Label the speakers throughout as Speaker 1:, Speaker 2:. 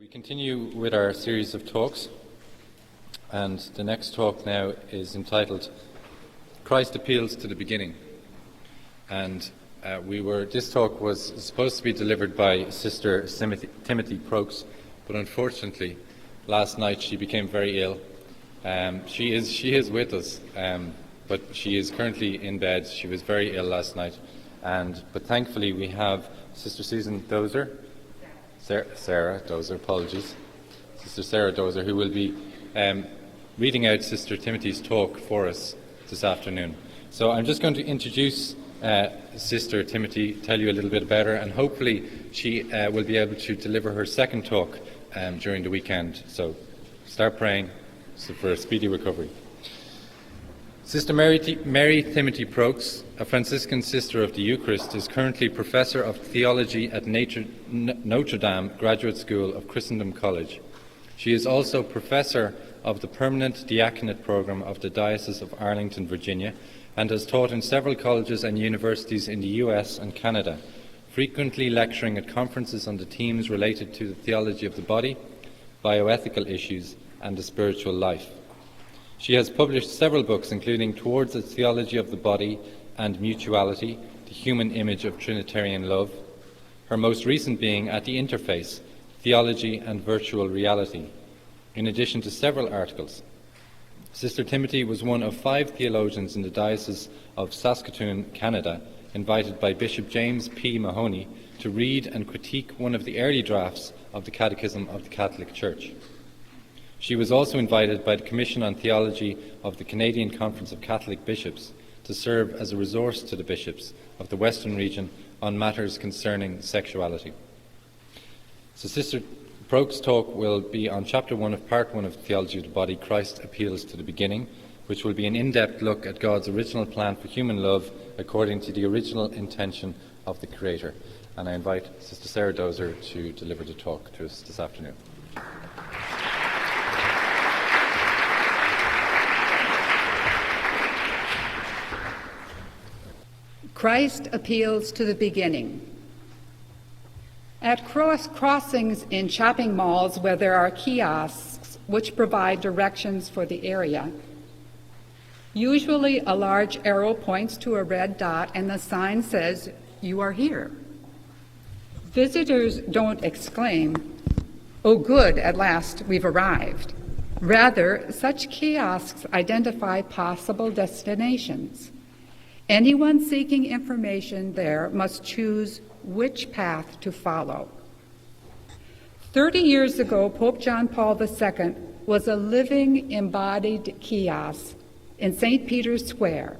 Speaker 1: We continue with our series of talks, and the next talk now is entitled Christ Appeals to the Beginning. And this talk was supposed to be delivered by Sister Timothy Prokes, but unfortunately last night she became very ill. She is with us, but she is currently in bed. She was very ill last night, but thankfully we have Sister Susan Dozer. Sarah Dozer, apologies. Sister Sarah Dozer, who will be reading out Sister Timothy's talk for us this afternoon. So I'm just going to introduce Sister Timothy, tell you a little bit about her, and hopefully she will be able to deliver her second talk during the weekend. So start praying for a speedy recovery. Sister Mary Timothy Prokes, a Franciscan Sister of the Eucharist, is currently Professor of Theology at Notre Dame Graduate School of Christendom College. She is also Professor of the Permanent Diaconate Program of the Diocese of Arlington, Virginia, and has taught in several colleges and universities in the US and Canada, frequently lecturing at conferences on the themes related to the theology of the body, bioethical issues, and the spiritual life. She has published several books, including Towards a Theology of the Body and Mutuality, The Human Image of Trinitarian Love, her most recent being At the Interface, Theology and Virtual Reality, in addition to several articles. Sister Timothy was one of 5 theologians in the Diocese of Saskatoon, Canada, invited by Bishop James P. Mahoney to read and critique one of the early drafts of the Catechism of the Catholic Church. She was also invited by the Commission on Theology of the Canadian Conference of Catholic Bishops to serve as a resource to the bishops of the Western region on matters concerning sexuality. So Sister Prokes' talk will be on Chapter 1 of Part 1 of Theology of the Body, Christ Appeals to the Beginning, which will be an in-depth look at God's original plan for human love according to the original intention of the Creator. And I invite Sister Sarah Dozer to deliver the talk to us this afternoon.
Speaker 2: Christ appeals to the beginning. At crossings in shopping malls where there are kiosks which provide directions for the area, usually a large arrow points to a red dot and the sign says, "You are here." Visitors don't exclaim, "Oh good, at last we've arrived." Rather, such kiosks identify possible destinations. Anyone seeking information there must choose which path to follow. 30 years ago, Pope John Paul II was a living, embodied kiosk in St. Peter's Square.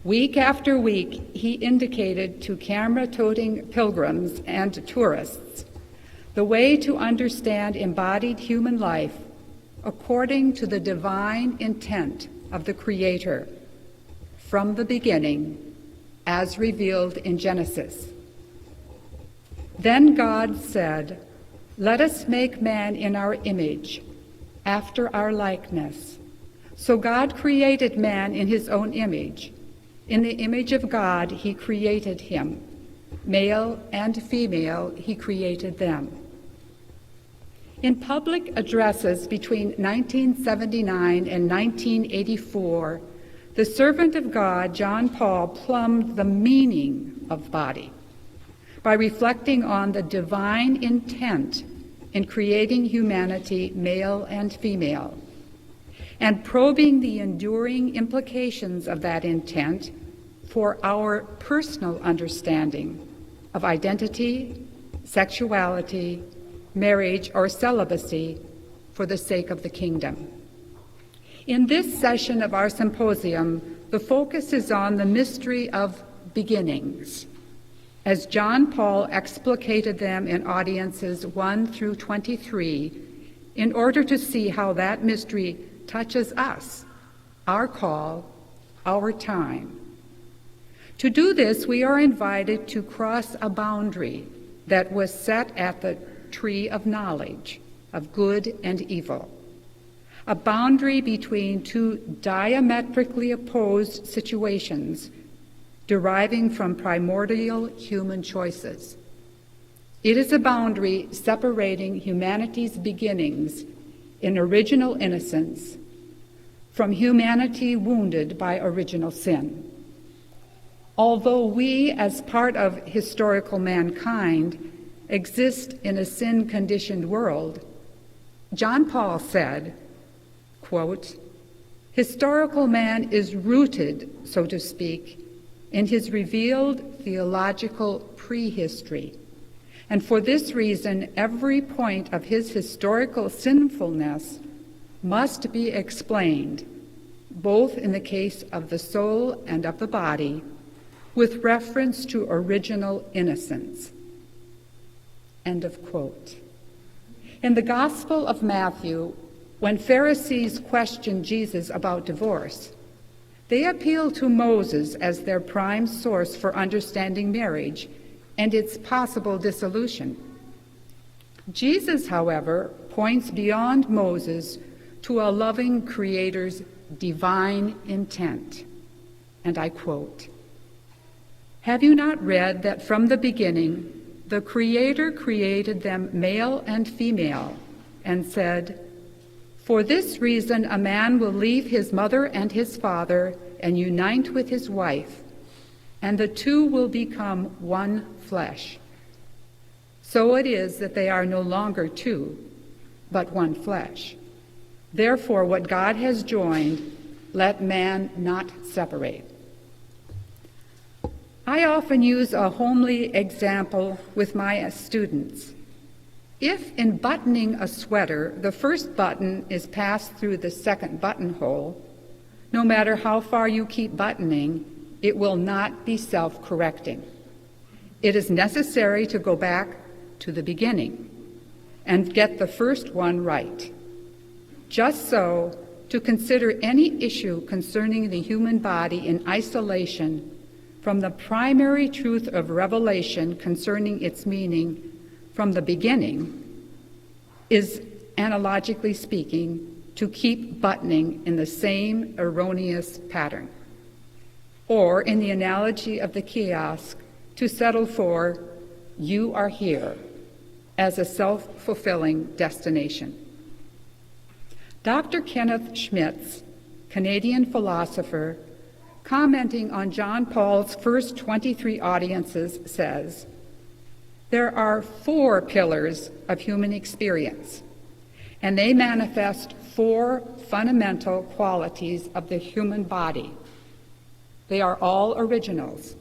Speaker 2: Week after week, he indicated to camera-toting pilgrims and tourists the way to understand embodied human life according to the divine intent of the Creator, from the beginning, as revealed in Genesis. Then God said, "Let us make man in our image, after our likeness." So God created man in his own image. In the image of God, he created him. Male and female, he created them. In public addresses between 1979 and 1984, the servant of God, John Paul, plumbed the meaning of body by reflecting on the divine intent in creating humanity, male and female, and probing the enduring implications of that intent for our personal understanding of identity, sexuality, marriage, or celibacy for the sake of the kingdom. In this session of our symposium, the focus is on the mystery of beginnings, as John Paul explicated them in audiences 1 through 23, in order to see how that mystery touches us, our call, our time. To do this, we are invited to cross a boundary that was set at the tree of knowledge of good and evil, a boundary between 2 diametrically opposed situations deriving from primordial human choices. It is a boundary separating humanity's beginnings in original innocence from humanity wounded by original sin. Although we, as part of historical mankind, exist in a sin-conditioned world, John Paul said, quote, "Historical man is rooted, so to speak, in his revealed theological prehistory, and for this reason every point of his historical sinfulness must be explained, both in the case of the soul and of the body, with reference to original innocence." End of quote. In the Gospel of Matthew, when Pharisees questioned Jesus about divorce, they appealed to Moses as their prime source for understanding marriage and its possible dissolution. Jesus, however, points beyond Moses to a loving Creator's divine intent. And I quote, "Have you not read that from the beginning the Creator created them male and female, and said, 'For this reason a man will leave his mother and his father and unite with his wife, and the two will become one flesh. So it is that they are no longer two, but one flesh. Therefore what God has joined, let man not separate.'" I often use a homely example with my students. If in buttoning a sweater, the first button is passed through the second buttonhole, no matter how far you keep buttoning, it will not be self-correcting. It is necessary to go back to the beginning and get the first one right. Just so, to consider any issue concerning the human body in isolation from the primary truth of revelation concerning its meaning from the beginning is, analogically speaking, to keep buttoning in the same erroneous pattern. Or, in the analogy of the kiosk, to settle for, "You are here," as a self-fulfilling destination. Dr. Kenneth Schmitz, Canadian philosopher, commenting on John Paul's first 23 audiences, says, "There are 4 pillars of human experience, and they manifest 4 fundamental qualities of the human body. They are all originals: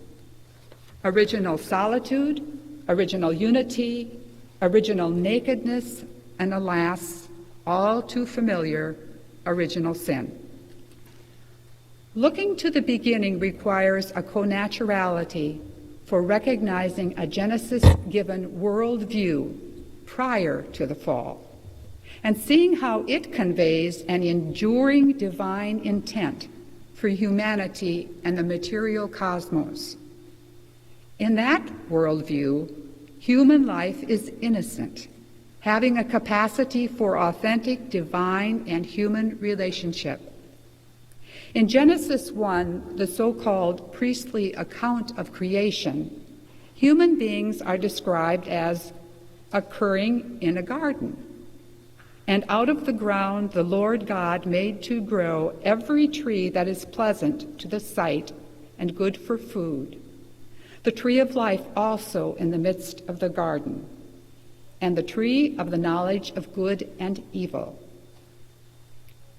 Speaker 2: original solitude, original unity, original nakedness, and alas, all too familiar, original sin." Looking to the beginning requires a connaturality for recognizing a Genesis-given worldview prior to the fall, and seeing how it conveys an enduring divine intent for humanity and the material cosmos. In that worldview, human life is innocent, having a capacity for authentic divine and human relationship. In Genesis 1, the so-called priestly account of creation, human beings are described as occurring in a garden. "And out of the ground the Lord God made to grow every tree that is pleasant to the sight and good for food, the tree of life also in the midst of the garden, and the tree of the knowledge of good and evil."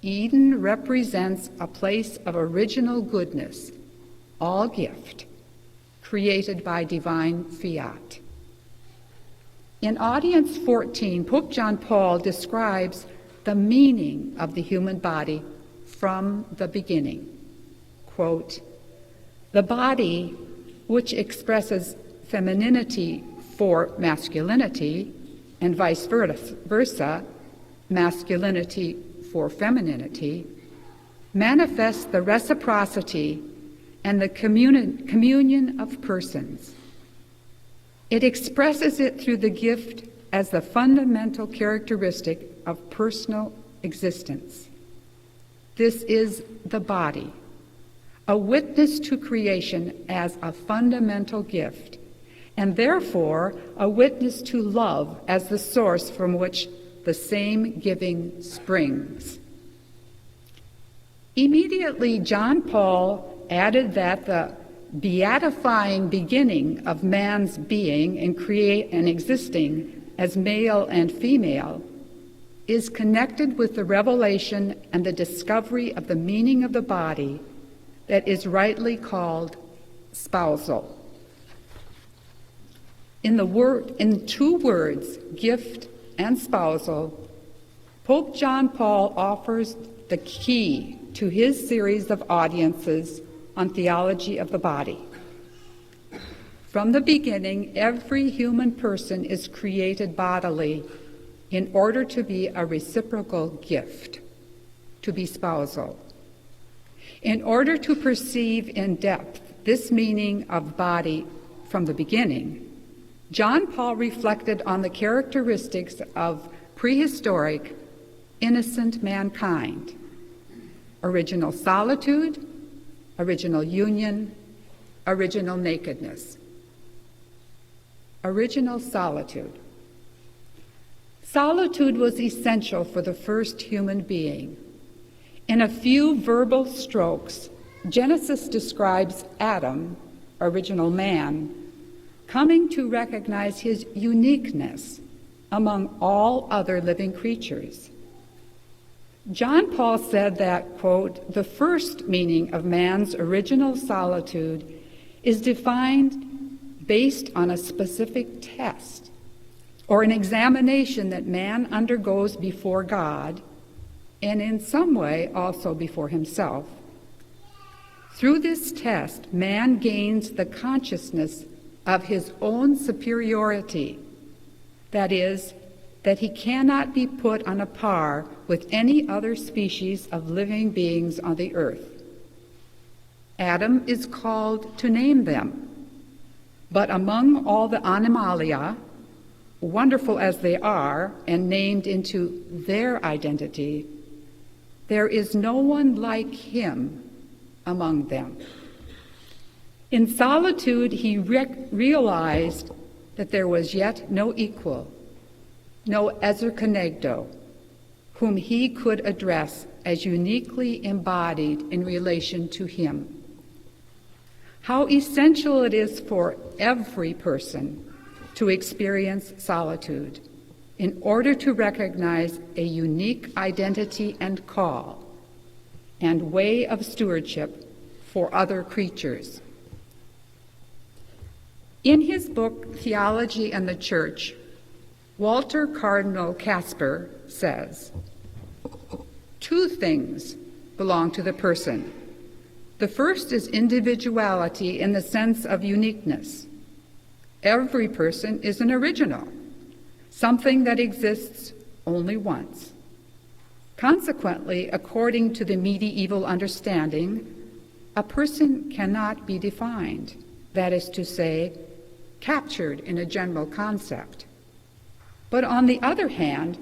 Speaker 2: Eden represents a place of original goodness, all gift, created by divine fiat. In Audience 14, Pope John Paul describes the meaning of the human body from the beginning. Quote, "The body, which expresses femininity for masculinity, and vice versa, masculinity for femininity, manifests the reciprocity and the communion of persons. It expresses it through the gift as the fundamental characteristic of personal existence. This is the body, a witness to creation as a fundamental gift, and therefore a witness to love as the source from which the same giving springs. Immediately, John Paul added that the beatifying beginning of man's being and existing as male and female is connected with the revelation and the discovery of the meaning of the body that is rightly called spousal. In two words, gift and spousal, Pope John Paul offers the key to his series of audiences on theology of the body. From the beginning, every human person is created bodily in order to be a reciprocal gift, to be spousal. In order to perceive in depth this meaning of body from the beginning, John Paul reflected on the characteristics of prehistoric, innocent mankind: original solitude, original union, original nakedness. Original solitude. Solitude was essential for the first human being. In a few verbal strokes, Genesis describes Adam, original man, coming to recognize his uniqueness among all other living creatures. John Paul said that, quote, the first meaning of man's original solitude is defined based on a specific test or an examination that man undergoes before God and in some way also before himself. Through this test, man gains the consciousness of his own superiority, that is, that he cannot be put on a par with any other species of living beings on the earth. Adam is called to name them, but among all the animalia, wonderful as they are and named into their identity, there is no one like him among them. In solitude, he realized that there was yet no equal, no ezer kenegdo, whom he could address as uniquely embodied in relation to him. How essential it is for every person to experience solitude in order to recognize a unique identity and call and way of stewardship for other creatures. In his book, Theology and the Church, Walter Cardinal Casper says, two things belong to the person. The first is individuality in the sense of uniqueness. Every person is an original, something that exists only once. Consequently, according to the medieval understanding, a person cannot be defined, that is to say, captured in a general concept. But on the other hand,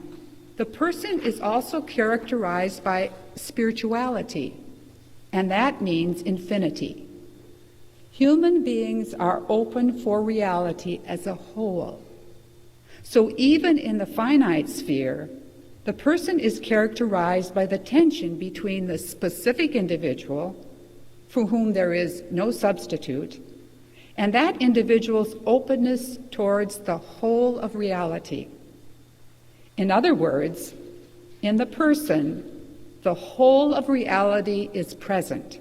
Speaker 2: the person is also characterized by spirituality, and that means infinity. Human beings are open for reality as a whole. So even in the finite sphere, the person is characterized by the tension between the specific individual, for whom there is no substitute, and that individual's openness towards the whole of reality. In other words, in the person, the whole of reality is present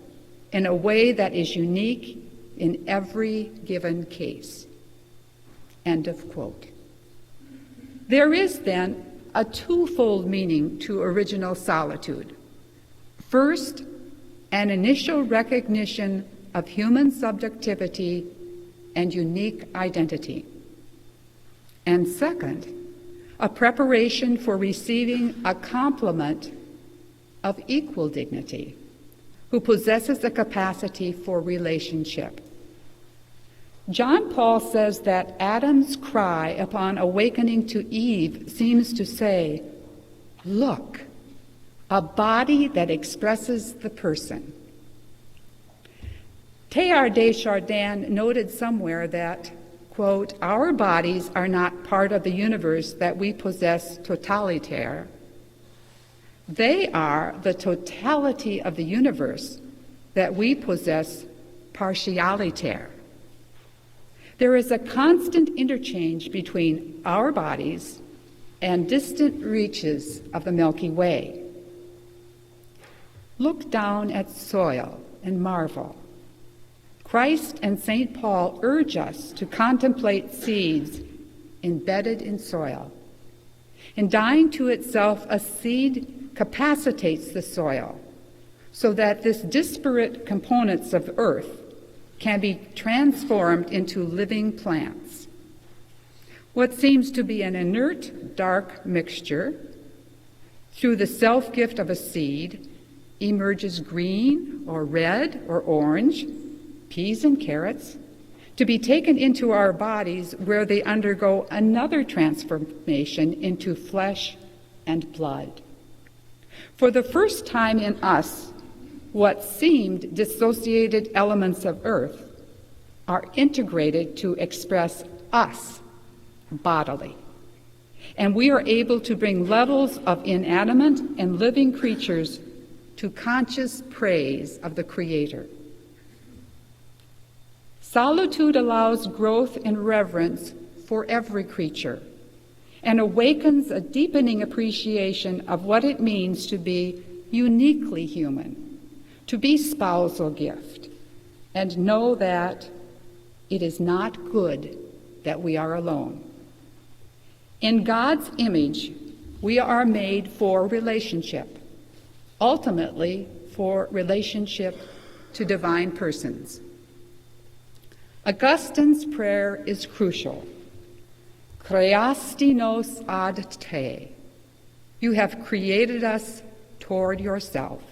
Speaker 2: in a way that is unique in every given case. End of quote. There is then a twofold meaning to original solitude. First, an initial recognition of human subjectivity and unique identity. And second, a preparation for receiving a complement of equal dignity, who possesses a capacity for relationship. John Paul says that Adam's cry upon awakening to Eve seems to say, look, a body that expresses the person. Teilhard de Chardin noted somewhere that quote, "Our bodies are not part of the universe that we possess totalitaire. They are the totality of the universe that we possess partialitaire." There is a constant interchange between our bodies and distant reaches of the Milky Way. Look down at soil and marvel. Christ and St. Paul urge us to contemplate seeds embedded in soil. In dying to itself, a seed capacitates the soil so that this disparate components of earth can be transformed into living plants. What seems to be an inert, dark mixture, through the self-gift of a seed, emerges green or red or orange, peas and carrots, to be taken into our bodies where they undergo another transformation into flesh and blood. For the first time in us, what seemed dissociated elements of earth are integrated to express us bodily. And we are able to bring levels of inanimate and living creatures to conscious praise of the Creator. Solitude allows growth in reverence for every creature and awakens a deepening appreciation of what it means to be uniquely human, to be spousal gift, and know that it is not good that we are alone. In God's image, we are made for relationship, ultimately for relationship to divine persons. Augustine's prayer is crucial. Creasti nos ad te. You have created us toward yourself.